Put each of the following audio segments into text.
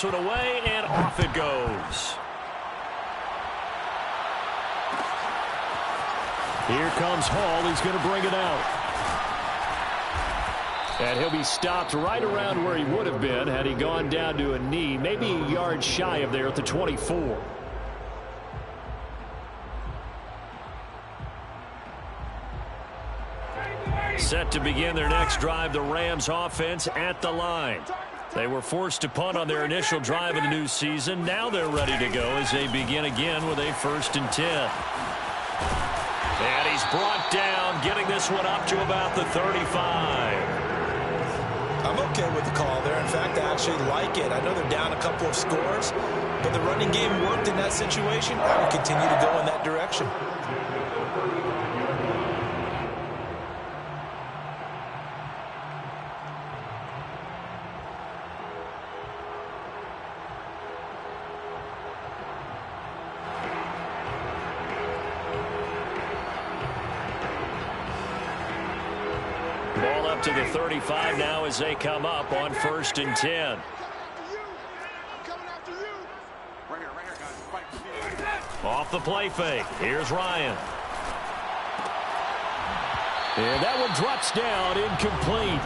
One away, and off it goes. Here comes Hall. He's going to bring it out. And he'll be stopped right around where he would have been had he gone down to a knee, maybe a yard shy of there at the 24. Set to begin their next drive, the Rams offense at the line. They were forced to punt on their initial drive of the new season. Now they're ready to go as they begin again with a 1st and 10. And he's brought down, getting this one up to about the 35. I'm okay with the call there. In fact, I actually like it. I know they're down a couple of scores, but the running game worked in that situation. I would continue to go in that direction. Ball up to the 35 now as they come up on 1st and 10. Off the play fake. Here's Ryan. And that one drops down, incomplete.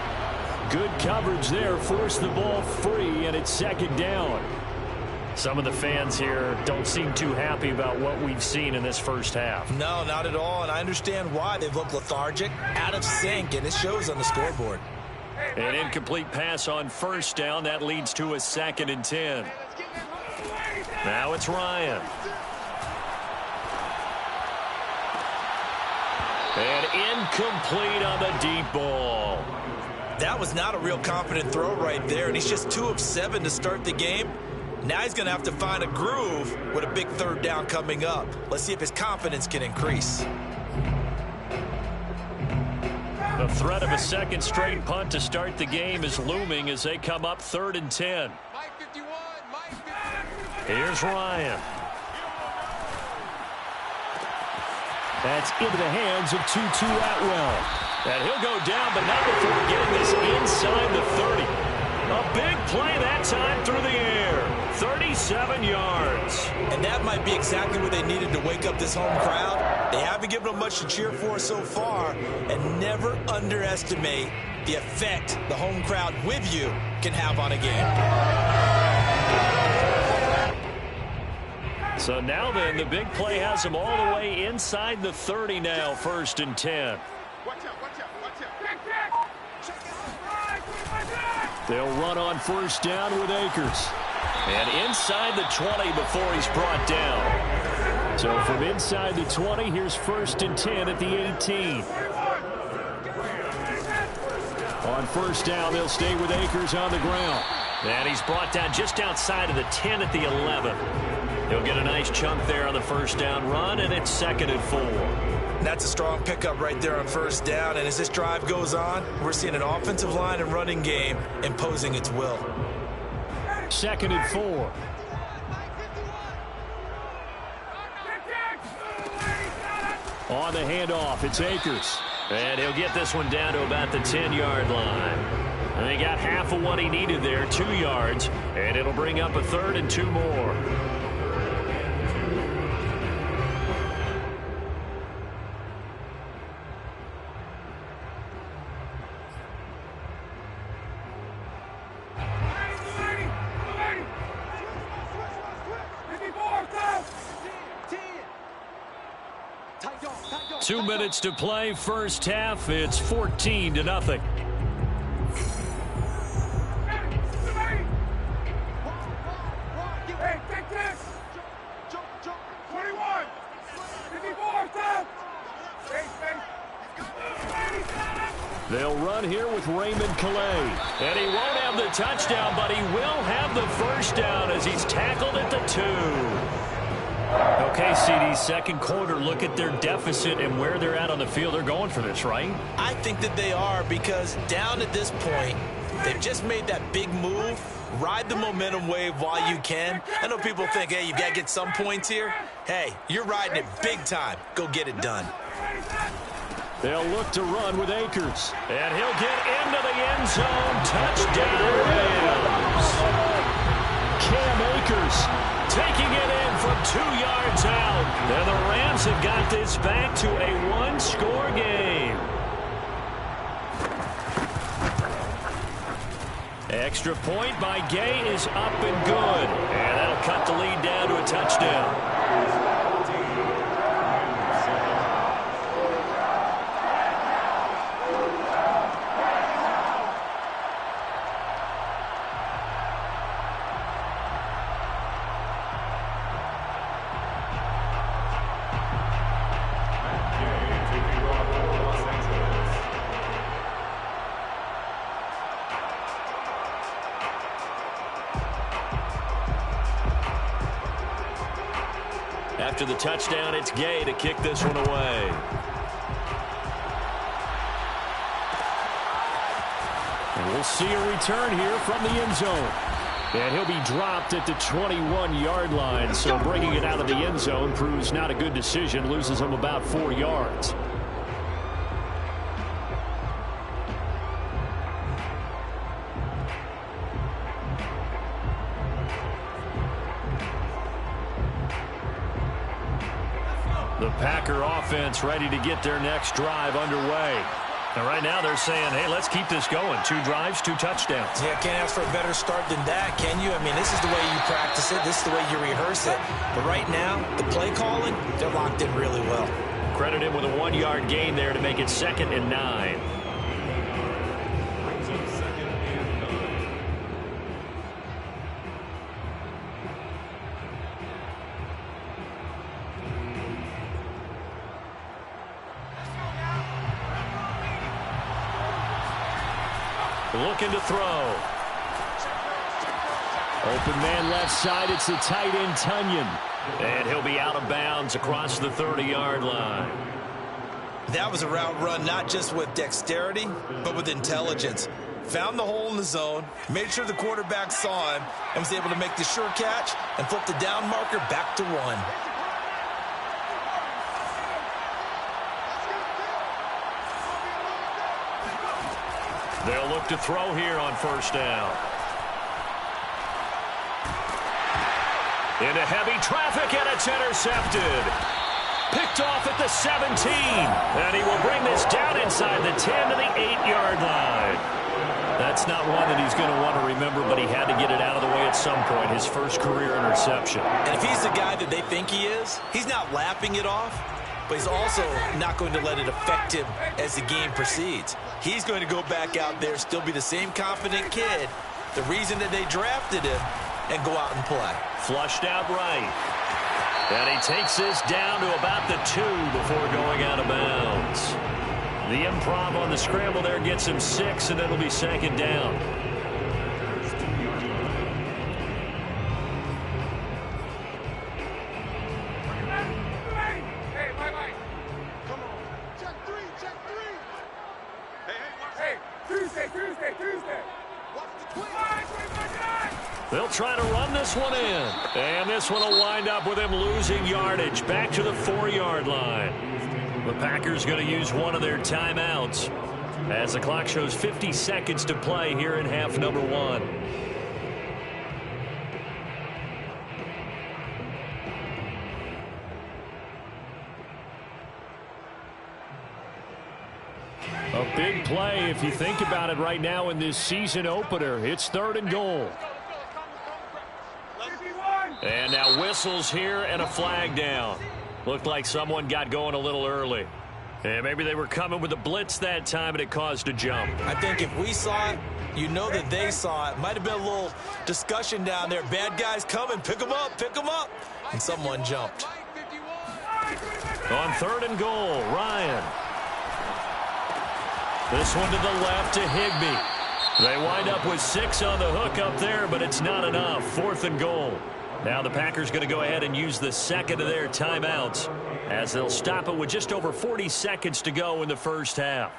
Good coverage there, forced the ball free, and it's 2nd down. Some of the fans here don't seem too happy about what we've seen in this first half. No, not at all, and I understand why. They've looked lethargic, out of sync, and it shows on the scoreboard. An incomplete pass on 1st down. That leads to a 2nd and 10. Now it's Ryan. And incomplete on the deep ball. That was not a real confident throw right there, and he's just 2 of 7 to start the game. Now he's going to have to find a groove with a big 3rd down coming up. Let's see if his confidence can increase. The threat of a 2nd straight punt to start the game is looming as they come up 3rd and 10. Here's Ryan. That's into the hands of Tutu Atwell. And he'll go down, but not before getting this inside the 30. A big play that time through the air. 37 yards. And that might be exactly what they needed to wake up this home crowd. They haven't given them much to cheer for so far. And never underestimate the effect the home crowd with you can have on a game. So now then, the big play has them all the way inside the 30 now, 1st and 10. They'll run on 1st down with Akers. And inside the 20 before he's brought down. So from inside the 20, here's 1st and 10 at the 18. On 1st down, they'll stay with Akers on the ground. And he's brought down just outside of the 10 at the 11. He'll get a nice chunk there on the 1st down run, and it's 2nd and 4. That's a strong pickup right there on 1st down. And as this drive goes on, we're seeing an offensive line and running game imposing its will. 2nd and 4. On the handoff, it's Akers. And he'll get this one down to about the 10-yard line. And he got half of what he needed there, 2 yards. And it'll bring up a 3rd and 2 more. Two minutes to play, first half. It's 14-0. They'll run here with Raymond Calais. And he won't have the touchdown, but he will have the 1st down as he's tackled at the 2. Okay, CD, 2nd quarter, look at their deficit and where they're at on the field. They're going for this, right? I think that they are, because down at this point, they've just made that big move. Ride the momentum wave while you can. I know people think, hey, you got to get some points here. Hey, you're riding it big time. Go get it done. They'll look to run with Akers. And he'll get into the end zone. Touchdown, Rams. 2 yards out. And the Rams have got this back to a one-score game. Extra point by Gay is up and good. And that'll cut the lead down to a touchdown. After the touchdown, it's Gay to kick this one away. And we'll see a return here from the end zone. And he'll be dropped at the 21-yard line. So bringing it out of the end zone proves not a good decision. Loses him about 4 yards. The Packer offense ready to get their next drive underway. And right now they're saying, hey, let's keep this going. 2 drives, 2 touchdowns. Yeah, can't ask for a better start than that, can you? I mean, this is the way you practice it. This is the way you rehearse it. But right now, the play calling, they're locked in really well. Credit him with a 1-yard gain there to make it 2nd and 9. Looking to throw. Open man left side. It's the tight end, Tunyon. And he'll be out of bounds across the 30-yard line. That was a route run not just with dexterity, but with intelligence. Found the hole in the zone, made sure the quarterback saw him, and was able to make the sure catch and flip the down marker back to 1. They'll look to throw here on 1st down. Into heavy traffic, and it's intercepted. Picked off at the 17. And he will bring this down inside the 10 to the 8-yard line. That's not one that he's going to want to remember, but he had to get it out of the way at some point. His first career interception. And if he's the guy that they think he is, he's not lapping it off, but he's also not going to let it affect him as the game proceeds. He's going to go back out there, still be the same confident kid, the reason that they drafted him, and go out and play. Flushed out right. And he takes this down to about the 2 before going out of bounds. The improv on the scramble there gets him 6, and it'll be 2nd down. They'll try to run this one in. And this one will wind up with him losing yardage back to the 4-yard line. The Packers going to use one of their timeouts as the clock shows 50 seconds to play here in half number 1. A big play if you think about it right now in this season opener. It's 3rd and goal. And now whistles here and a flag down. Looked like someone got going a little early. And maybe they were coming with a blitz that time and it caused a jump. I think if we saw it, you know that they saw it. Might have been a little discussion down there. Bad guys coming. Pick them up. Pick them up. And someone jumped. On 3rd and goal, Ryan. This one to the left to Higbee. They wind up with 6 on the hook up there, but it's not enough. 4th and goal. Now the Packers going to go ahead and use the 2nd of their timeouts as they'll stop it with just over 40 seconds to go in the first half.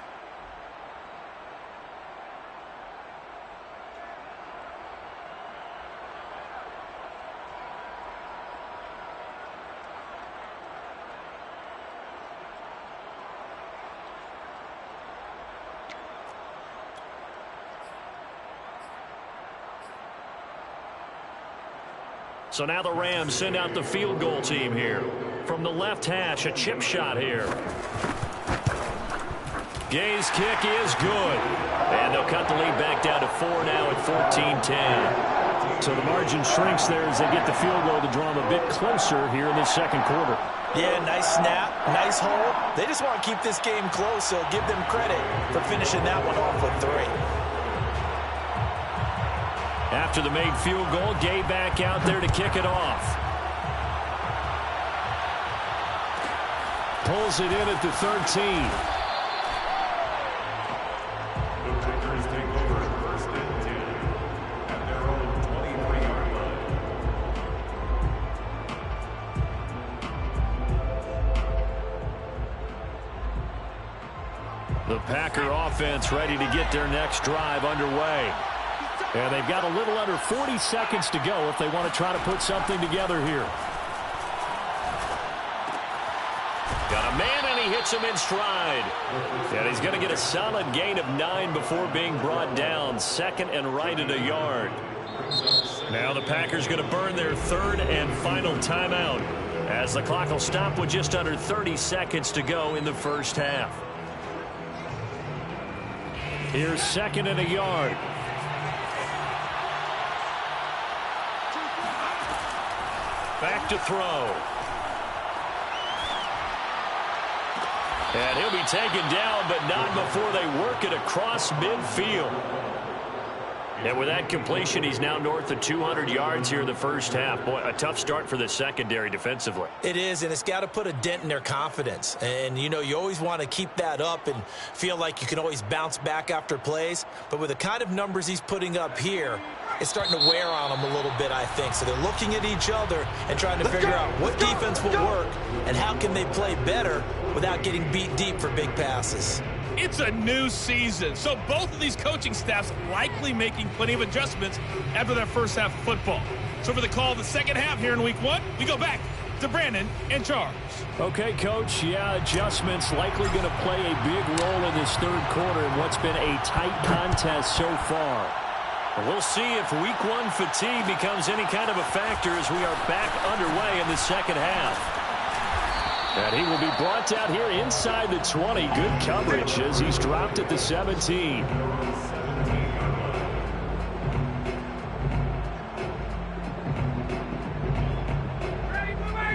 So now the Rams send out the field goal team here. From the left hash, a chip shot here. Gay's kick is good. And they'll cut the lead back down to 4 now at 14-10. So the margin shrinks there as they get the field goal to draw them a bit closer here in this second quarter. Yeah, nice snap, nice hold. They just want to keep this game close, so give them credit for finishing that one off with 3. After the made field goal, Gay back out there to kick it off. Pulls it in at the 13. The Packer offense ready to get their next drive underway. And they've got a little under 40 seconds to go if they want to try to put something together here. Got a man, and he hits him in stride. And he's going to get a solid gain of 9 before being brought down. Second and right at a yard. Now the Packers going to burn their third and final timeout, as the clock will stop with just under 30 seconds to go in the first half. Here's second and a yard. Back to throw. And he'll be taken down, but not before they work it across midfield. And with that completion, he's now north of 200 yards here in the first half. Boy, a tough start for the secondary defensively. It is, and it's got to put a dent in their confidence. And, you know, you always want to keep that up and feel like you can always bounce back after plays. But with the kind of numbers he's putting up here, it's starting to wear on them a little bit, I think. So they're looking at each other and trying to figure out what defense will work and how can they play better without getting beat deep for big passes. It's a new season, so both of these coaching staffs likely making plenty of adjustments after their first half of football. So for the call of the second half here in week 1, we go back to Brandon and Charles. Okay, Coach, yeah, adjustments likely going to play a big role in this third quarter in what's been a tight contest so far. But we'll see if week 1 fatigue becomes any kind of a factor as we are back underway in the second half. And he will be brought down here inside the 20. Good coverage as he's dropped at the 17.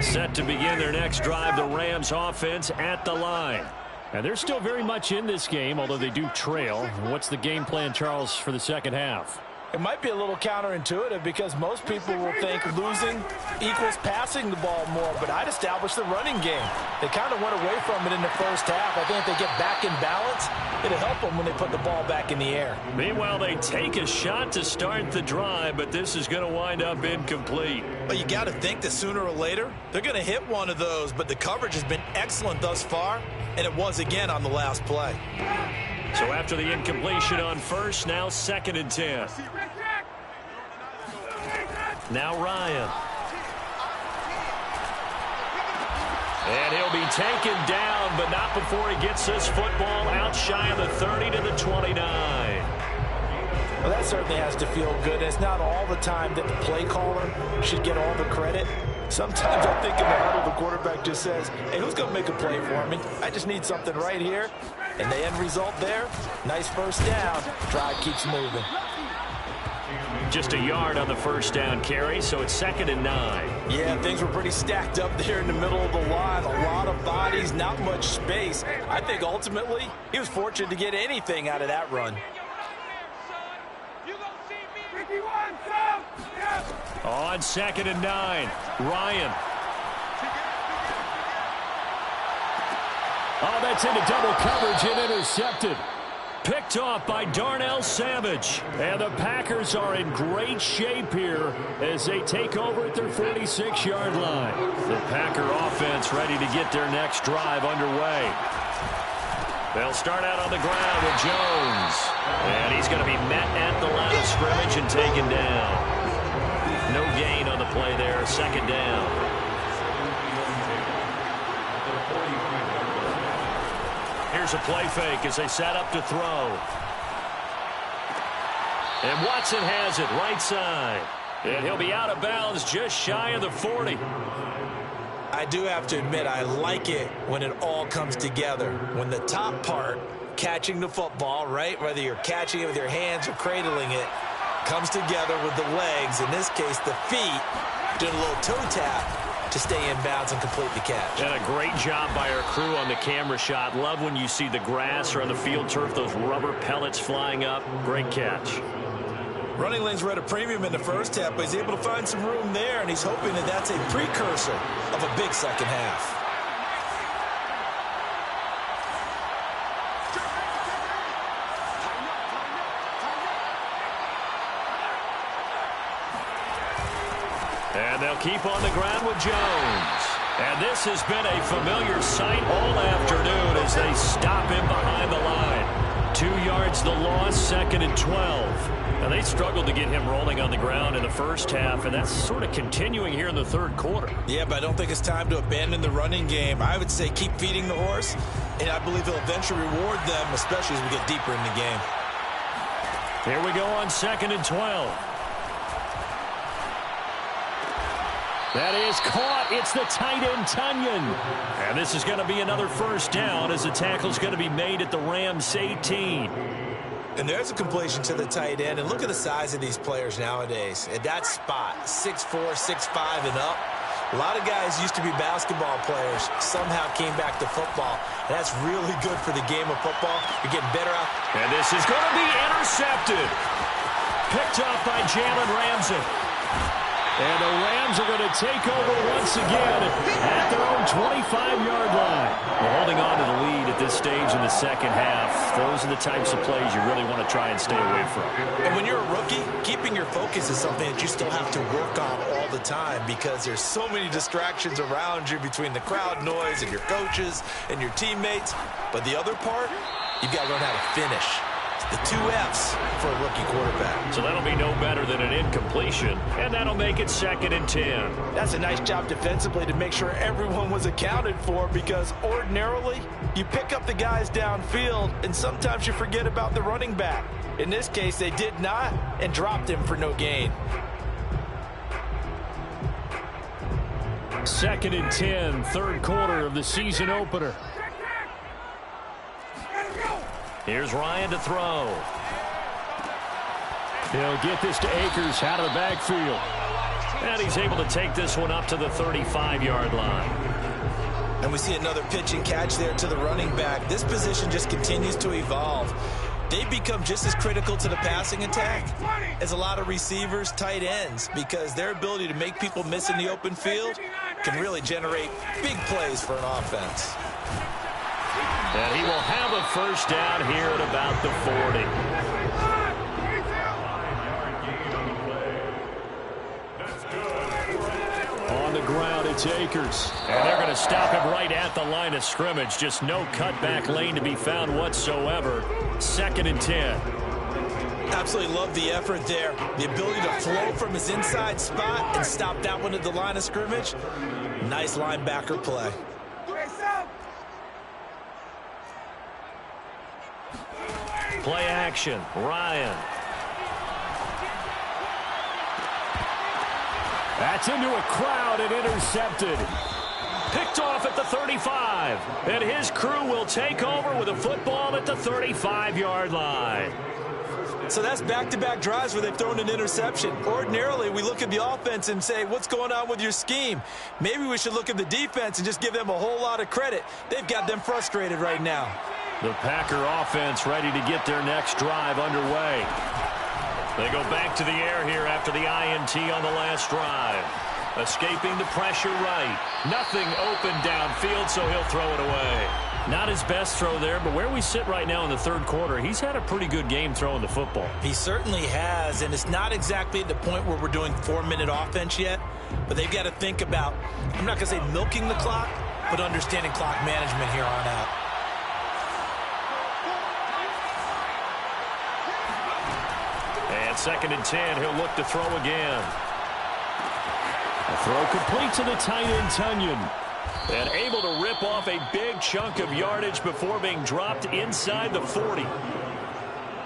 Set to begin their next drive, the Rams offense at the line. And they're still very much in this game, although they do trail. What's the game plan, Charles, for the second half? It might be a little counterintuitive because most people will think losing equals passing the ball more, but I'd establish the running game. They kind of went away from it in the first half. I think if they get back in balance, it'll help them when they put the ball back in the air. Meanwhile, they take a shot to start the drive, but this is going to wind up incomplete. But you got to think that sooner or later, they're going to hit one of those, but the coverage has been excellent thus far, and it was again on the last play. So after the incompletion on first, now second and 10. Now Ryan. And he'll be taken down, but not before he gets this football out shy of the 30 to the 29. Well, that certainly has to feel good. It's not all the time that the play caller should get all the credit. Sometimes I think in the huddle, the quarterback just says, hey, who's going to make a play for me? I just need something right here. And the end result there, nice first down. Drive keeps moving. Just a yard on the first down carry, so it's second and 9. Yeah, things were pretty stacked up there in the middle of the line. A lot of bodies, not much space. I think ultimately he was fortunate to get anything out of that run. On second and 9, Ryan. Oh, that's into double coverage and intercepted. Picked off by Darnell Savage. And the Packers are in great shape here as they take over at their 46-yard line. The Packer offense ready to get their next drive underway. They'll start out on the ground with Jones. And he's going to be met at the line of scrimmage and taken down. No gain on the play there, second down. Here's a play fake as they set up to throw. And Watson has it right side. And he'll be out of bounds just shy of the 40. I do have to admit, I like it when it all comes together. When the top part, catching the football, right, whether you're catching it with your hands or cradling it, comes together with the legs, in this case the feet, doing a little toe tap to stay in bounds and complete the catch. And a great job by our crew on the camera shot. Love when you see the grass or on the field turf, those rubber pellets flying up. Great catch. Running lanes were at a premium in the first half, but he's able to find some room there, and he's hoping that that's a precursor of a big second half. And they'll keep on the ground with Jones. And this has been a familiar sight all afternoon as they stop him behind the line. 2 yards the loss, 2nd and 12. And they struggled to get him rolling on the ground in the first half, and that's sort of continuing here in the third quarter. Yeah, but I don't think it's time to abandon the running game. I would say keep feeding the horse, and I believe he'll eventually reward them, especially as we get deeper in the game. Here we go on 2nd and 12. That is caught. It's the tight end, Tunyon. And this is going to be another first down as the tackle's going to be made at the Rams 18. And there's a completion to the tight end. And look at the size of these players nowadays. At that spot, 6'4", 6'5", and up. A lot of guys used to be basketball players, somehow came back to football. And that's really good for the game of football. You're getting better out. And this is going to be intercepted. Picked off by Jalen Ramsey. And the Rams are going to take over once again at their own 25-yard line. Well, holding on to the lead at this stage in the second half, those are the types of plays you really want to try and stay away from. And when you're a rookie, keeping your focus is something that you still have to work on all the time because there's so many distractions around you between the crowd noise and your coaches and your teammates. But the other part, you've got to learn how to finish. The 2 F's for a rookie quarterback. So that'll be no better than an incompletion, and that'll make it 2nd and 10. That's a nice job defensively to make sure everyone was accounted for because ordinarily you pick up the guys downfield and sometimes you forget about the running back. In this case, they did not and dropped him for no gain. 2nd and 10, third quarter of the season opener. Here's Ryan to throw. He'll get this to Akers out of the backfield. And he's able to take this one up to the 35-yard line. And we see another pitch and catch there to the running back. This position just continues to evolve. They become just as critical to the passing attack as a lot of receivers, tight ends, because their ability to make people miss in the open field can really generate big plays for an offense. And he will have a first down here at about the 40. On the ground, it's Akers. And they're going to stop him right at the line of scrimmage. Just no cutback lane to be found whatsoever. 2nd and 10. Absolutely love the effort there. The ability to flow from his inside spot and stop that one at the line of scrimmage. Nice linebacker play. Play action. Ryan. That's into a crowd and intercepted. Picked off at the 35. And his crew will take over with a football at the 35-yard line. So that's back-to-back drives where they've thrown an interception. Ordinarily, we look at the offense and say, what's going on with your scheme? Maybe we should look at the defense and just give them a whole lot of credit. They've got them frustrated right now. The Packer offense ready to get their next drive underway. They go back to the air here after the INT on the last drive. Escaping the pressure right. Nothing open downfield, so he'll throw it away. Not his best throw there, but where we sit right now in the third quarter, he's had a pretty good game throwing the football. He certainly has, and it's not exactly at the point where we're doing 4-minute offense yet, but they've got to think about, I'm not going to say milking the clock, but understanding clock management here on out. And 2nd and 10, he'll look to throw again. A throw complete to the tight end, Tunyon. And able to rip off a big chunk of yardage before being dropped inside the 40.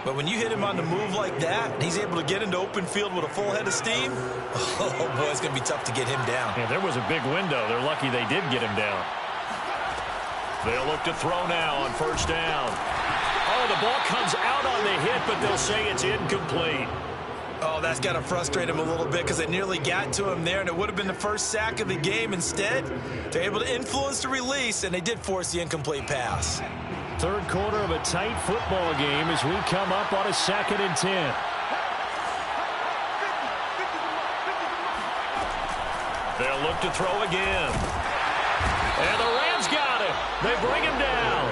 But when you hit him on the move like that, and he's able to get into open field with a full head of steam, oh, boy, it's going to be tough to get him down. Yeah, there was a big window. They're lucky they did get him down. They'll look to throw now on first down. Oh, the ball comes out on the hit, but they'll say it's incomplete. Oh, that's got to frustrate him a little bit because they nearly got to him there, and it would have been the first sack of the game. Instead, they're able to influence the release, and they did force the incomplete pass. Third quarter of a tight football game as we come up on a 2nd and 10. They'll look to throw again. And the Rams got him. They bring him down.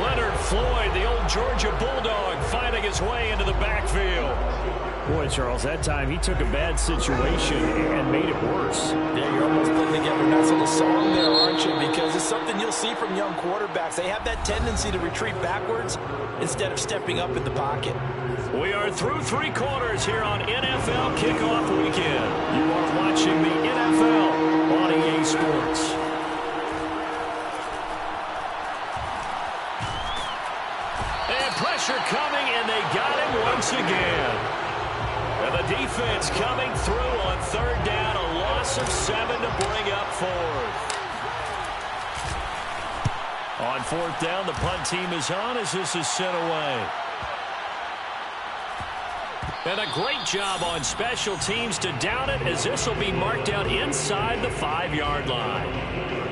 Leonard Floyd, the old Georgia Bulldog, finding his way into the backfield. Boy, Charles, that time he took a bad situation and made it worse. Yeah, you're almost putting together a nice little song there, aren't you? Because it's something you'll see from young quarterbacks. They have that tendency to retreat backwards instead of stepping up in the pocket. We are through 3 quarters here on NFL Kickoff Weekend. You are watching the NFL on EA Sports. And pressure coming, and they got him once again. And the defense coming through on 3rd down, a loss of 7 to bring up 4th. On 4th down, the punt team is on as this is sent away. And a great job on special teams to down it as this will be marked out inside the 5-yard line.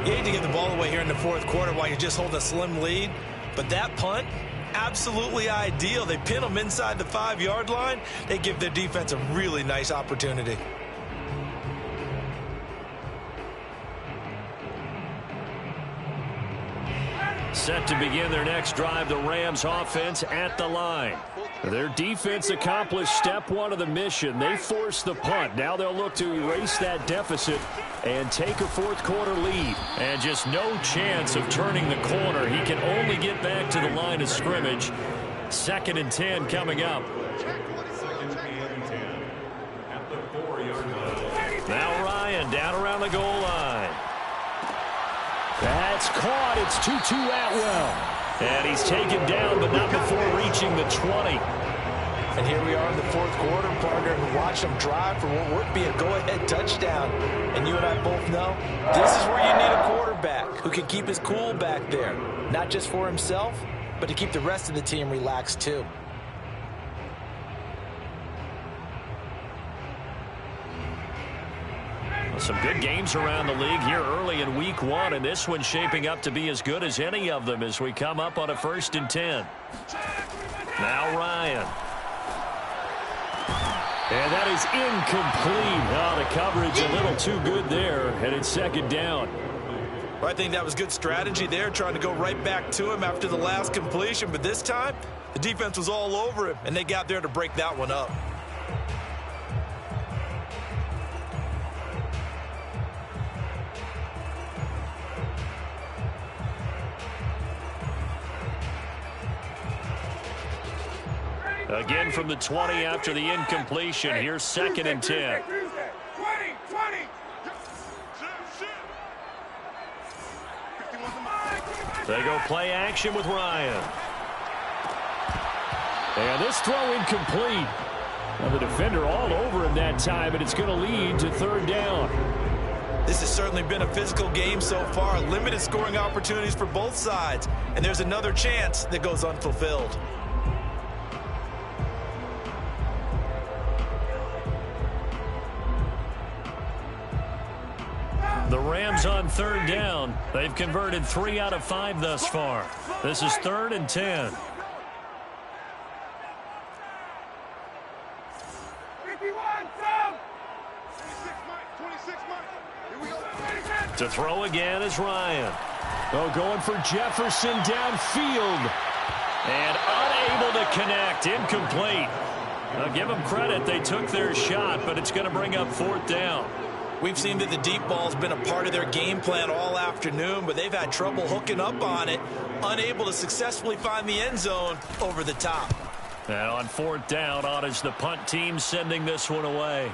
You hate to get the ball away here in the 4th quarter while you're just holding a slim lead, but that punt, absolutely ideal. They pin them inside the 5-yard line. They give their defense a really nice opportunity. Set to begin their next drive, the Rams offense at the line. Their defense accomplished step 1 of the mission. They forced the punt. Now they'll look to erase that deficit and take a 4th quarter lead. And just no chance of turning the corner. He can only get back to the line of scrimmage. 2nd and 10 coming up. Now Ryan down around the goal line. That's caught. It's Tutu Atwell. And he's taken down, but not before reaching the 20. And here we are in the 4th quarter, partner, and watch them drive for what would be a go-ahead touchdown. And you and I both know this is where you need a quarterback who can keep his cool back there, not just for himself, but to keep the rest of the team relaxed too. Some good games around the league here early in week 1, and this one's shaping up to be as good as any of them as we come up on a 1st and 10. Now Ryan. And that is incomplete. Oh, the coverage a little too good there, and it's 2nd down. Well, I think that was good strategy there, trying to go right back to him after the last completion. But this time, the defense was all over him, and they got there to break that one up. Again from the 20 after the incompletion. Here's 2nd and 10. They go play action with Ryan. And this throw incomplete. Well, the defender all over him that time, and it's going to lead to 3rd down. This has certainly been a physical game so far. Limited scoring opportunities for both sides. And there's another chance that goes unfulfilled. The Rams on 3rd down. They've converted 3 out of 5 thus far. This is 3rd and 10. To throw again is Ryan. Oh, going for Jefferson downfield. And unable to connect. Incomplete. Now, give them credit. They took their shot, but it's going to bring up 4th down. We've seen that the deep ball's been a part of their game plan all afternoon, but they've had trouble hooking up on it, unable to successfully find the end zone over the top. And on 4th down, on is the punt team sending this one away.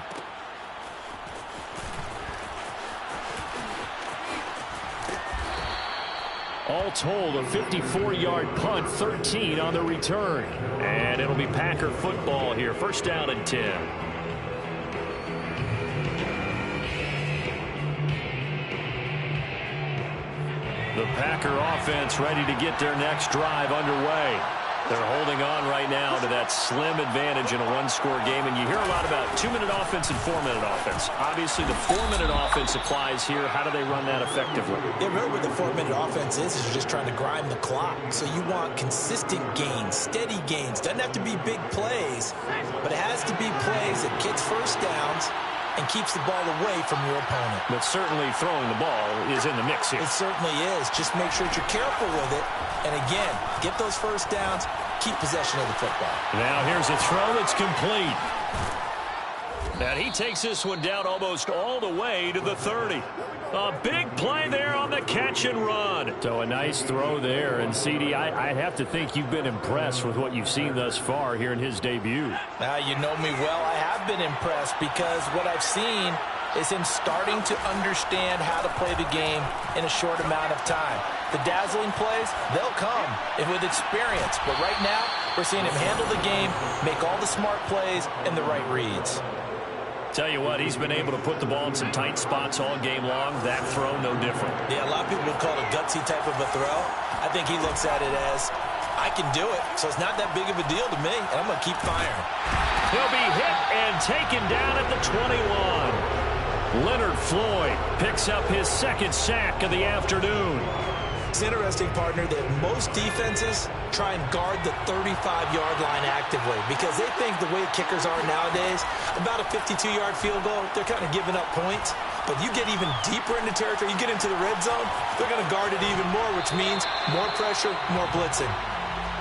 All told, a 54-yard punt, 13 on the return. And it'll be Packer football here. First down and 10. The Packer offense ready to get their next drive underway. They're holding on right now to that slim advantage in a one-score game. And you hear a lot about 2-minute offense and 4-minute offense. Obviously, the 4-minute offense applies here. How do they run that effectively? Yeah, really what the 4-minute offense is you're just trying to grind the clock. So you want consistent gains, steady gains. Doesn't have to be big plays, but it has to be plays that gets first downs and keeps the ball away from your opponent. But certainly throwing the ball is in the mix here. It certainly is. Just make sure that you're careful with it. And again, get those first downs, keep possession of the football. Now here's a throw that's complete. And he takes this one down almost all the way to the 30. A big play there on the catch and run. So a nice throw there. And, CD, I have to think you've been impressed with what you've seen thus far here in his debut. Now, you know me well. I have been impressed because what I've seen is him starting to understand how to play the game in a short amount of time. The dazzling plays, they'll come and with experience. But right now, we're seeing him handle the game, make all the smart plays, and the right reads. Tell you what, he's been able to put the ball in some tight spots all game long. That throw, no different. Yeah, a lot of people would call it a gutsy type of a throw. I think he looks at it as, I can do it, so it's not that big of a deal to me, and I'm going to keep firing. He'll be hit and taken down at the 21. Leonard Floyd picks up his second sack of the afternoon. It's interesting, partner, that most defenses try and guard the 35-yard line actively because they think the way kickers are nowadays, about a 52-yard field goal, they're kind of giving up points. But you get even deeper into territory, you get into the red zone, they're going to guard it even more, which means more pressure, more blitzing.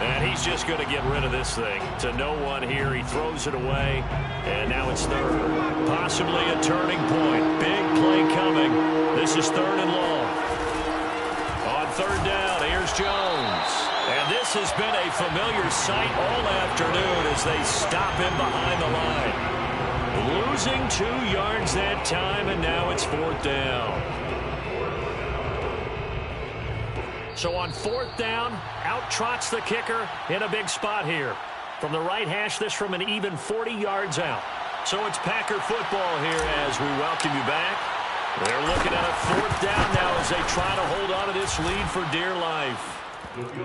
And he's just going to get rid of this thing. To no one here, he throws it away, and now it's third. Possibly a turning point. Big play coming. This is third and long. On third down, here's Jones. And this has been a familiar sight all afternoon as they stop him behind the line. Losing 2 yards that time, and now it's fourth down. So on fourth down, out trots the kicker in a big spot here. From the right hash, this from an even 40 yards out. So it's Packer football here as we welcome you back. They're looking at a fourth down now as they try to hold on to this lead for dear life.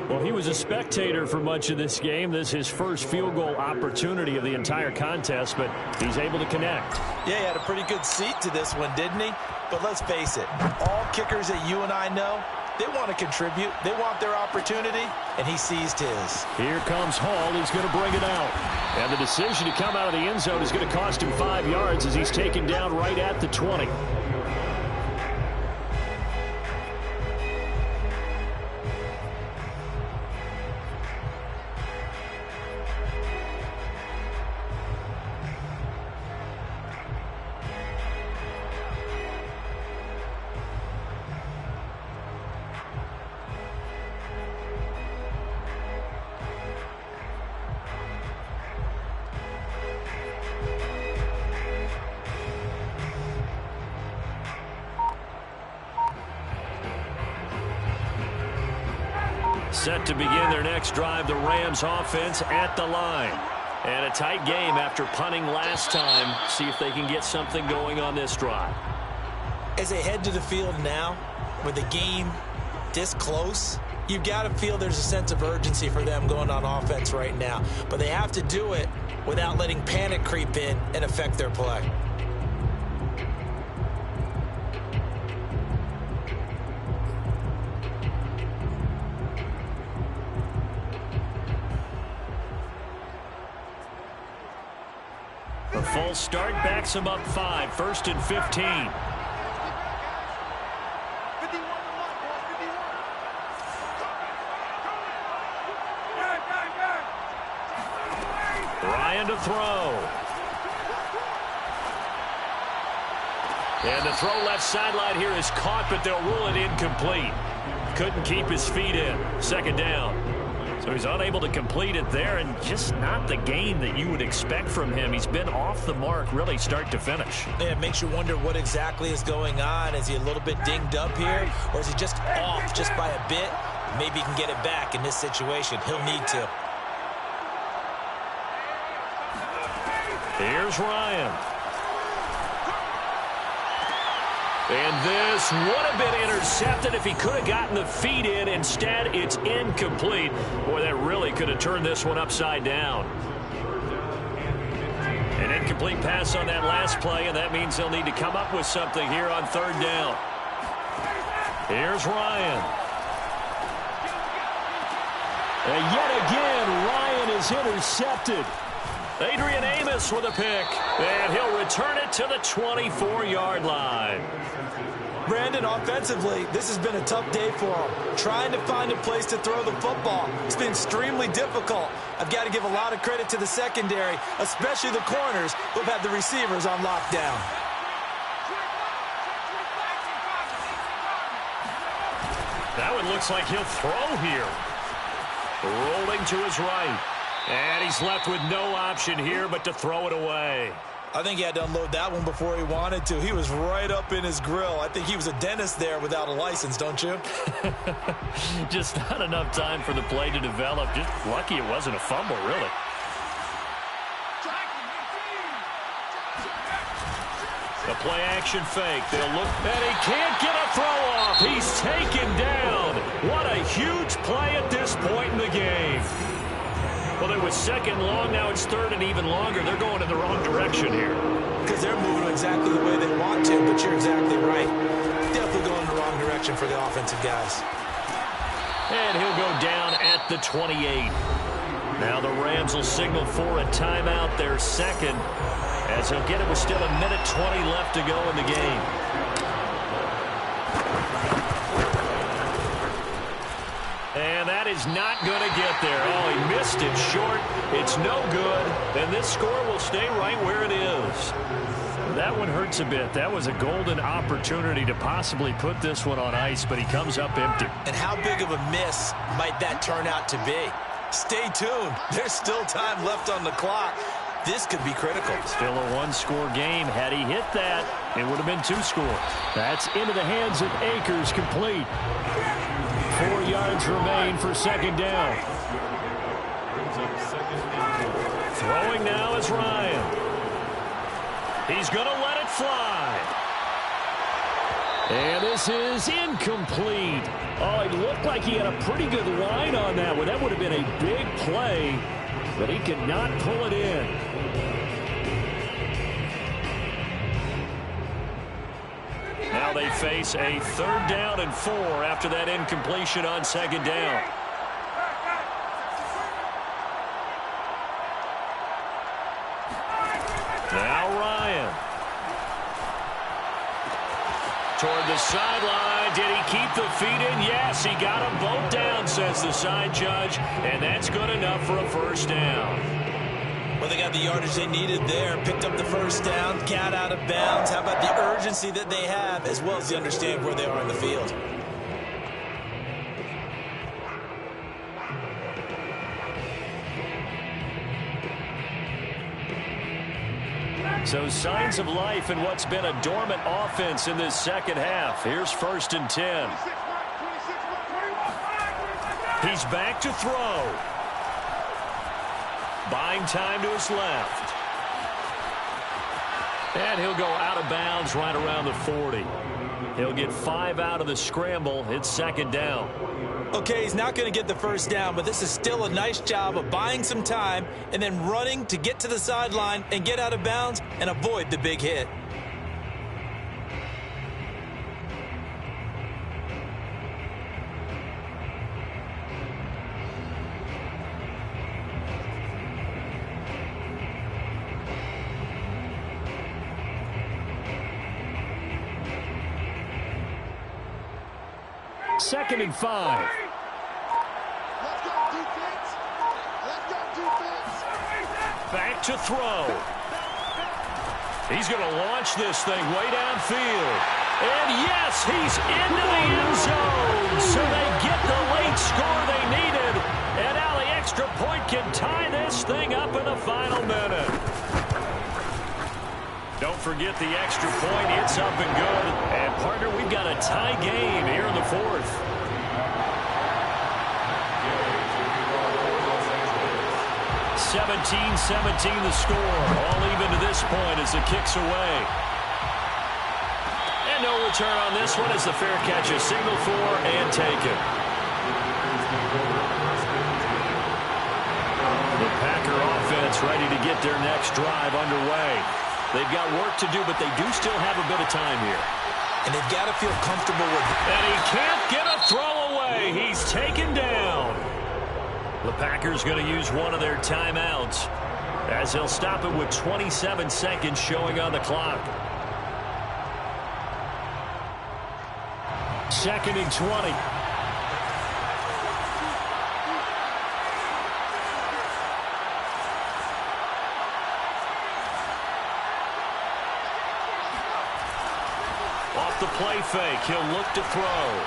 Well, he was a spectator for much of this game. This is his first field goal opportunity of the entire contest, but he's able to connect. Yeah, he had a pretty good seat to this one, didn't he? But let's face it, all kickers that you and I know, they want to contribute. They want their opportunity, and he seized his. Here comes Hall. He's going to bring it out. And the decision to come out of the end zone is going to cost him 5 yards as he's taken down right at the 20. Set to begin their next drive, the Rams offense at the line. And a tight game after punting last time. See if they can get something going on this drive. As they head to the field now, with the game this close, you've got to feel there's a sense of urgency for them going on offense right now. But they have to do it without letting panic creep in and affect their play. A full start backs him up 5, 1st and 15. Ryan to throw. And the throw left sideline here is caught, but they'll rule it incomplete. Couldn't keep his feet in. Second down. So he's unable to complete it there, and just not the game that you would expect from him. He's been off the mark really start to finish. Yeah, it makes you wonder what exactly is going on. Is he a little bit dinged up here, or is he just off just by a bit? Maybe he can get it back in this situation. He'll need to. Here's Ryan. And this would have been intercepted if he could have gotten the feet in. Instead, it's incomplete. Boy, that really could have turned this one upside down. An incomplete pass on that last play, and that means they'll need to come up with something here on third down. Here's Ryan. And yet again, Ryan is intercepted. Adrian Amos with a pick, and he'll return it to the 24-yard line. Brandon, offensively, this has been a tough day for him. Trying to find a place to throw the football. It's been extremely difficult. I've got to give a lot of credit to the secondary, especially the corners who've had the receivers on lockdown. That one looks like he'll throw here. Rolling to his right. And he's left with no option here but to throw it away. I think he had to unload that one before he wanted to. He was right up in his grill. I think he was a dentist there without a license, don't you? Just not enough time for the play to develop. Just lucky it wasn't a fumble, really. The play action fake. They'll look, and he can't get a throw off. He's taken down. What a huge play at this point in the game. Well, it was second long. Now it's third and even longer. They're going in the wrong direction here. Because they're moving exactly the way they want to, but you're exactly right. Definitely going in the wrong direction for the offensive guys. And he'll go down at the 28. Now the Rams will signal for a timeout, their second, as he'll get it with still 1:20 left to go in the game. And that is not going to get there. Oh, he missed it short. It's no good. And this score will stay right where it is. That one hurts a bit. That was a golden opportunity to possibly put this one on ice, but he comes up empty. And how big of a miss might that turn out to be? Stay tuned. There's still time left on the clock. This could be critical. Still a one-score game. Had he hit that, it would have been 2 scores. That's into the hands of Akers, complete. 4 yards remain for second down. Throwing now is Ryan. He's going to let it fly. And this is incomplete. Oh, it looked like he had a pretty good line on that one. That would have been a big play, but he could not pull it in. Now they face a 3rd down and 4 after that incompletion on second down. Now Ryan. Toward the sideline. Did he keep the feet in? Yes, he got them both down, says the side judge. And that's good enough for a first down. Well, they got the yardage they needed there. Picked up the first down. Got out of bounds. How about the urgency that they have, as well as they understand where they are in the field? So signs of life in what's been a dormant offense in this second half. Here's 1st and 10. He's back to throw. Buying time to his left. And he'll go out of bounds right around the 40. He'll get 5 out of the scramble. It's second down. Okay, he's not going to get the first down, but this is still a nice job of buying some time and then running to get to the sideline and get out of bounds and avoid the big hit. Second and 5. Back to throw. He's going to launch this thing way downfield. And yes, he's into the end zone. So they get the late score they needed. And now the extra point can tie this thing up in the final minute. Don't forget the extra point. It's up and good. And, partner, we've got a tie game here in the 4th. 17-17 the score. All even to this point as the kick's away. And no return on this one as the fair catch is signaled for and taken. The Packer offense ready to get their next drive underway. They've got work to do, but they do still have a bit of time here. And they've got to feel comfortable with it. And he can't get a throw away. He's taken down. The Packers going to use one of their timeouts as they'll stop it with 27 seconds showing on the clock. 2nd and 20. Off the play fake, he'll look to throw.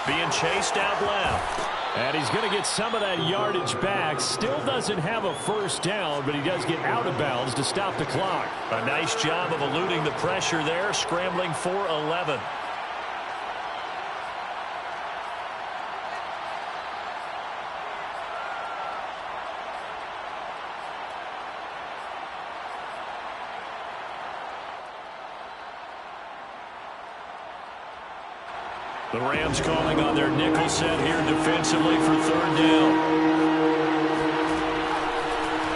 Being chased out left. And he's going to get some of that yardage back. Still doesn't have a first down, but he does get out of bounds to stop the clock. A nice job of eluding the pressure there, scrambling for 11. The Rams calling on their nickel set here defensively for 3rd down.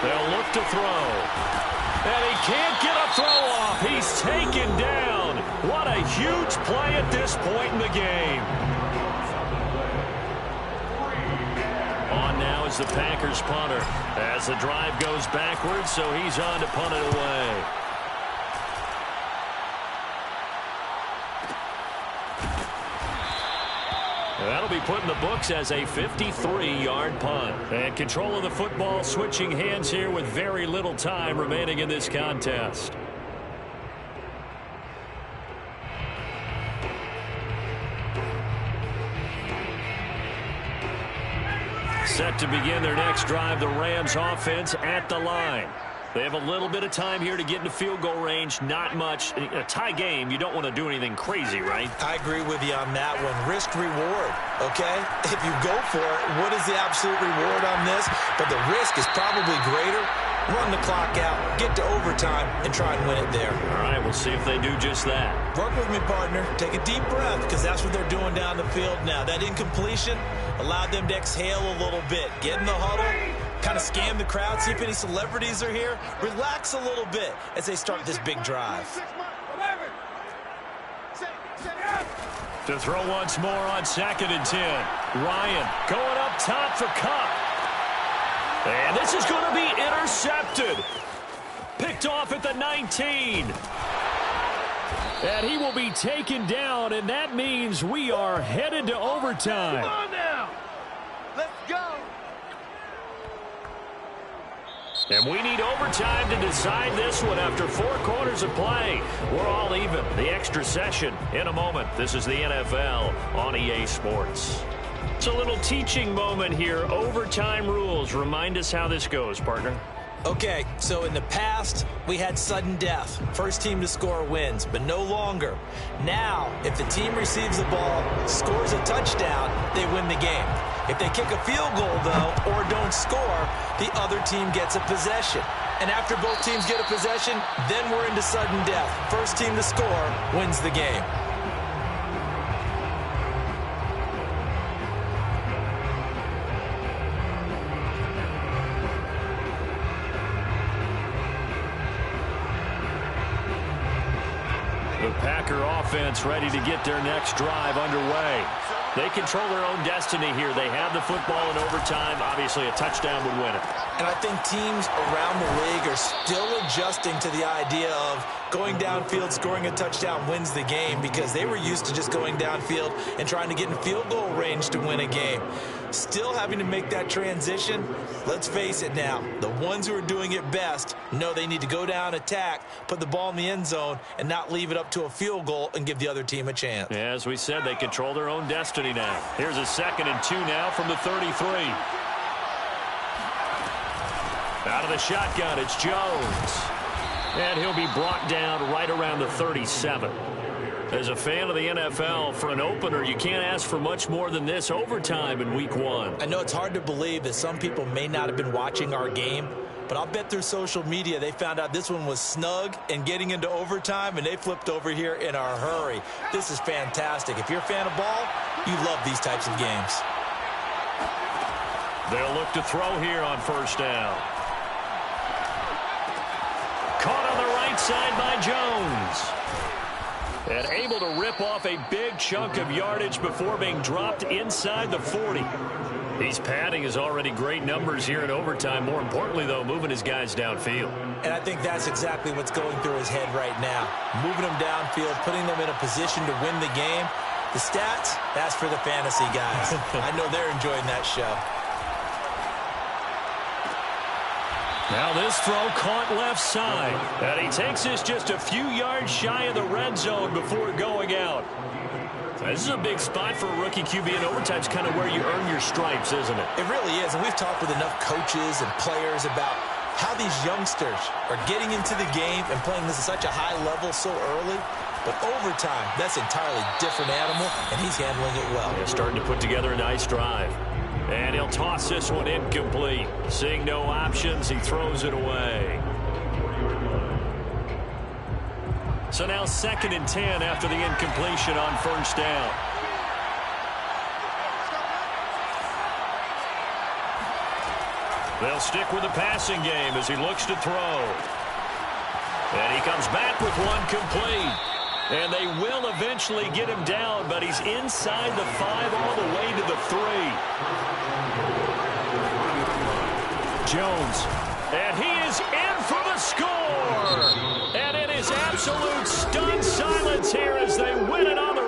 They'll look to throw. And he can't get a throw off. He's taken down. What a huge play at this point in the game. On now is the Packers punter as the drive goes backwards, so he's on to punt it away. That'll be put in the books as a 53-yard punt. And control of the football switching hands here with very little time remaining in this contest. Set to begin their next drive, the Rams offense at the line. They have a little bit of time here to get into field goal range. Not much. A tie game, you don't want to do anything crazy, right? I agree with you on that one. Risk reward, okay? If you go for it, what is the absolute reward on this? But the risk is probably greater. Run the clock out, get to overtime, and try and win it there. All right, we'll see if they do just that. Work with me, partner. Take a deep breath, because that's what they're doing down the field now. That incompletion allowed them to exhale a little bit. Get in the huddle. Kind of scan the crowd, see if any celebrities are here. Relax a little bit as they start this big drive. To throw once more on 2nd and 10. Ryan going up top for Cup. And this is going to be intercepted. Picked off at the 19. And he will be taken down, and that means we are headed to overtime. Come on now. Let's go. And we need overtime to decide this one after 4 quarters of play. We're all even. The extra session in a moment. This is the NFL on EA Sports. It's a little teaching moment here. Overtime rules. Remind us how this goes, partner. Okay, so in the past, we had sudden death. First team to score wins, but no longer. Now, if the team receives the ball, scores a touchdown, they win the game. If they kick a field goal, though, or don't score, the other team gets a possession. And after both teams get a possession, then we're into sudden death. First team to score wins the game. The Packer offense ready to get their next drive underway. They control their own destiny here. They have the football in overtime. Obviously, a touchdown would win it. And I think teams around the league are still adjusting to the idea of going downfield, scoring a touchdown wins the game, because they were used to just going downfield and trying to get in field goal range to win a game. Still having to make that transition. Let's face it now, the ones who are doing it best know they need to go down, attack, put the ball in the end zone, and not leave it up to a field goal and give the other team a chance. As we said, they control their own destiny now. Here's a 2nd and 2 now from the 33. Out of the shotgun, it's Jones. And he'll be brought down right around the 37. As a fan of the NFL, for an opener, you can't ask for much more than this overtime in Week 1. I know it's hard to believe that some people may not have been watching our game, but I'll bet through social media they found out this one was snug and getting into overtime, and they flipped over here in a hurry. This is fantastic. If you're a fan of ball, you love these types of games. They'll look to throw here on first down. Caught on the right side by Jones. And able to rip off a big chunk of yardage before being dropped inside the 40. He's padding his already great numbers here in overtime. More importantly, though, moving his guys downfield. And I think that's exactly what's going through his head right now. Moving them downfield, putting them in a position to win the game. The stats, that's for the fantasy guys. I know they're enjoying that show. Now this throw caught left side. And he takes this just a few yards shy of the red zone before going out. This is a big spot for a rookie QB, and overtime's kind of where you earn your stripes, isn't it? It really is, and we've talked with enough coaches and players about how these youngsters are getting into the game and playing this at such a high level so early. But overtime, that's an entirely different animal, and he's handling it well. Yeah, starting to put together a nice drive. And he'll toss this one incomplete. Seeing no options, he throws it away. So now 2nd and 10 after the incompletion on first down. They'll stick with the passing game as he looks to throw. And he comes back with one complete. And they will eventually get him down, but he's inside the 5 all the way to the 3. Jones. And he is in for the score. And it is absolute stunned silence here as they win it on the